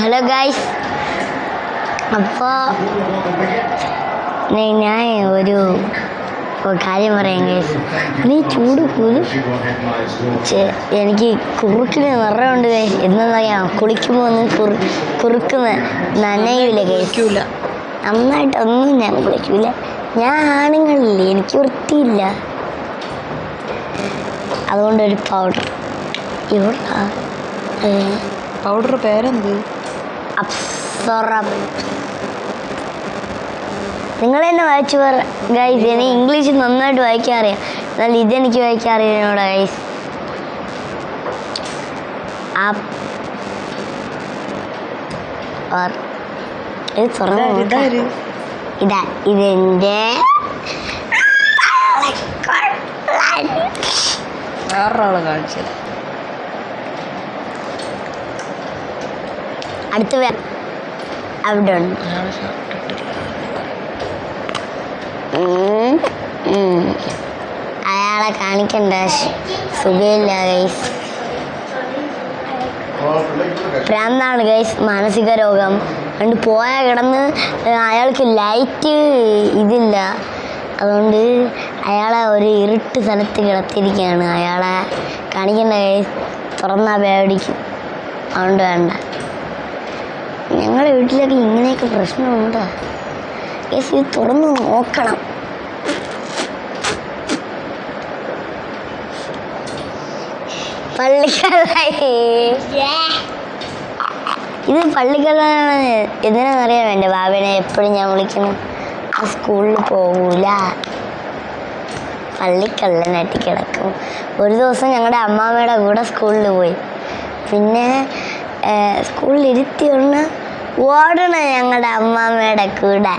Hello guys, അപ്പോൾ ഞാൻ ഒരു കാര്യം പറയാം ഗൈസ്. നീ ചൂട് എനിക്ക് കുറുക്കിന് നിറമുണ്ട് ഗൈസ്. എന്താ കുളിക്കുമ്പോൾ ഒന്നും കുറുക്കുന്ന നനയില്ല കഴിക്കൂല. നന്നായിട്ടൊന്നും ഞാൻ കുളിക്കൂല. ഞാൻ ആണുങ്ങളില്ലേ, എനിക്ക് വൃത്തിയില്ല. അതുകൊണ്ടൊരു പൗഡർ പൗഡർ പേരെന്ത്? അപ്സറ. നിങ്ങൾ തന്നെ വായിച്ചു പറ ഗൈസ്. എനിക്ക് ഇംഗ്ലീഷ് നന്നായിട്ട് വായിക്കാൻ അറിയാം, എന്നാൽ ഇതെനിക്ക് വായിക്കാൻ അറിയാം ഗൈസ്. ഇത് തുറന്നു ഇതാ ഇതെൻ്റെ വേറൊരാള് കാണിച്ചത്. അടുത്ത് അവിടെ ഉണ്ട്. അയാളെ കാണിക്കണ്ട, സുഖമില്ല ഗൈസ്. ഭ്രാന്താണ് ഗൈസ്, മാനസിക രോഗം. അതുകൊണ്ട് പോയാൽ കിടന്ന് അയാൾക്ക് ലൈറ്റ് ഇതില്ല, അതുകൊണ്ട് അയാളെ ഒരു ഇരുട്ട് സ്ഥലത്ത് കിടത്തിയിരിക്കുകയാണ്. അയാളെ കാണിക്കണ്ട ഗൈസ്, തുറന്നാൽ പേടിക്കും. അതുകൊണ്ട് വേണ്ട. ഞങ്ങളുടെ വീട്ടിലൊക്കെ ഇങ്ങനെയൊക്കെ പ്രശ്നമുണ്ടോ ഗൈസ്? ഇത് തുറന്ന് നോക്കണം. പള്ളിക്കള്ളായി, ഇത് പള്ളിക്കള്ളാണ്. എന്തിനാണെന്നറിയാമോ? എൻ്റെ ബാബേനെ എപ്പോഴും ഞാൻ വിളിക്കണം. ആ സ്കൂളിൽ പോകൂല, പള്ളിക്കള്ളനായിട്ട് കിടക്കും. ഒരു ദിവസം ഞങ്ങളുടെ അമ്മാമ്മയുടെ കൂടെ സ്കൂളിൽ പോയി. പിന്നെ സ്കൂളിൽ ഇരുത്തിയൊന്ന് ഓടണം ഞങ്ങളുടെ അമ്മാമ്മയുടെ കൂടെ.